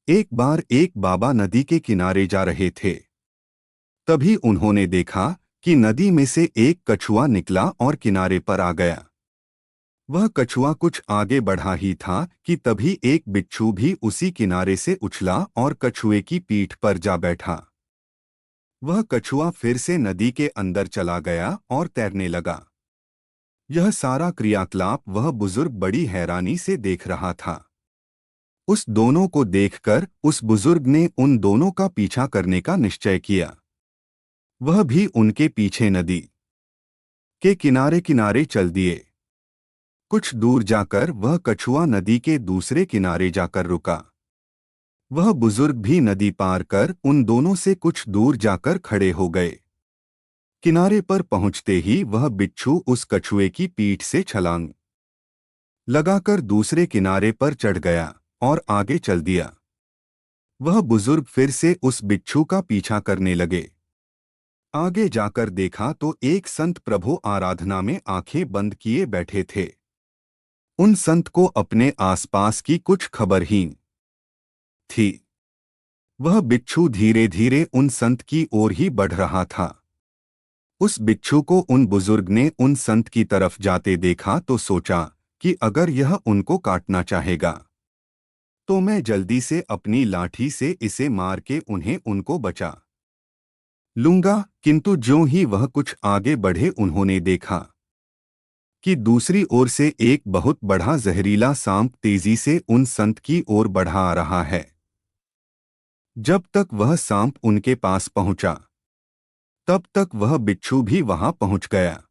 एक बार एक बाबा नदी के किनारे जा रहे थे। तभी उन्होंने देखा कि नदी में से एक कछुआ निकला और किनारे पर आ गया। वह कछुआ कुछ आगे बढ़ा ही था कि तभी एक बिच्छू भी उसी किनारे से उछला और कछुए की पीठ पर जा बैठा। वह कछुआ फिर से नदी के अंदर चला गया और तैरने लगा। यह सारा क्रियाकलाप वह बुजुर्ग बड़ी हैरानी से देख रहा था। उस दोनों को देखकर उस बुजुर्ग ने उन दोनों का पीछा करने का निश्चय किया। वह भी उनके पीछे नदी के किनारे किनारे चल दिए। कुछ दूर जाकर वह कछुआ नदी के दूसरे किनारे जाकर रुका। वह बुजुर्ग भी नदी पार कर उन दोनों से कुछ दूर जाकर खड़े हो गए। किनारे पर पहुंचते ही वह बिच्छू उस कछुए की पीठ से छलांग लगाकर दूसरे किनारे पर चढ़ गया और आगे चल दिया। वह बुजुर्ग फिर से उस बिच्छू का पीछा करने लगे। आगे जाकर देखा तो एक संत प्रभु आराधना में आंखें बंद किए बैठे थे। उन संत को अपने आसपास की कुछ खबर ही थी। वह बिच्छू धीरे धीरे उन संत की ओर ही बढ़ रहा था। उस बिच्छू को उन बुजुर्ग ने उन संत की तरफ जाते देखा तो सोचा कि अगर यह उनको काटना चाहेगा तो मैं जल्दी से अपनी लाठी से इसे मार के उन्हें उनको बचा लूंगा। किंतु ज्यों ही वह कुछ आगे बढ़े उन्होंने देखा कि दूसरी ओर से एक बहुत बड़ा जहरीला सांप तेजी से उन संत की ओर बढ़ा आ रहा है। जब तक वह सांप उनके पास पहुंचा तब तक वह बिच्छू भी वहां पहुंच गया।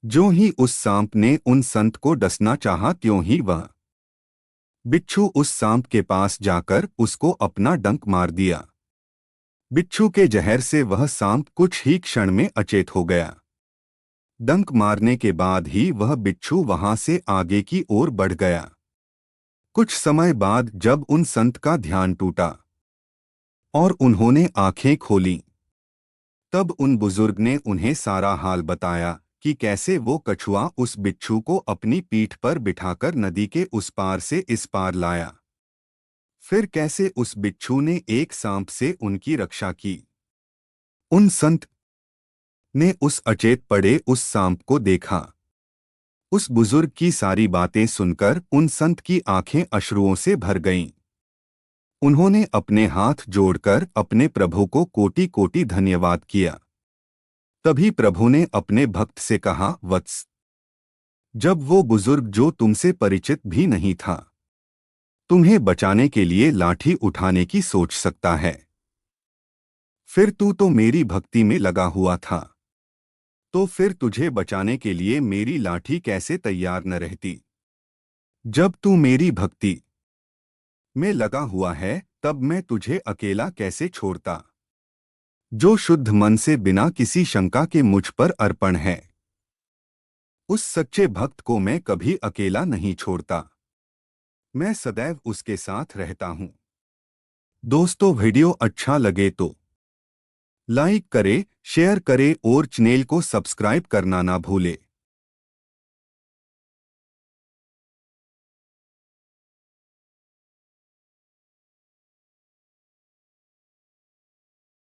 ज्यों ही उस सांप ने उन संत को डसना चाहा त्यों ही वह बिच्छू उस सांप के पास जाकर उसको अपना डंक मार दिया। बिच्छू के जहर से वह सांप कुछ ही क्षण में अचेत हो गया। डंक मारने के बाद ही वह बिच्छू वहां से आगे की ओर बढ़ गया। कुछ समय बाद जब उन संत का ध्यान टूटा और उन्होंने आंखें खोलीं, तब उन बुजुर्ग ने उन्हें सारा हाल बताया कि कैसे वो कछुआ उस बिच्छू को अपनी पीठ पर बिठाकर नदी के उस पार से इस पार लाया। फिर कैसे उस बिच्छू ने एक सांप से उनकी रक्षा की। उन संत ने उस अचेत पड़े उस सांप को देखा। उस बुजुर्ग की सारी बातें सुनकर उन संत की आंखें अश्रुओं से भर गईं। उन्होंने अपने हाथ जोड़कर अपने प्रभु को कोटि कोटि धन्यवाद किया। तभी प्रभु ने अपने भक्त से कहा, वत्स, जब वो बुजुर्ग जो तुमसे परिचित भी नहीं था तुम्हें बचाने के लिए लाठी उठाने की सोच सकता है, फिर तू तो मेरी भक्ति में लगा हुआ था, तो फिर तुझे बचाने के लिए मेरी लाठी कैसे तैयार न रहती। जब तू मेरी भक्ति में लगा हुआ है तब मैं तुझे अकेला कैसे छोड़ता। जो शुद्ध मन से बिना किसी शंका के मुझ पर अर्पण है, उस सच्चे भक्त को मैं कभी अकेला नहीं छोड़ता। मैं सदैव उसके साथ रहता हूं। दोस्तों, वीडियो अच्छा लगे तो लाइक करें, शेयर करें और चैनल को सब्सक्राइब करना ना भूलें।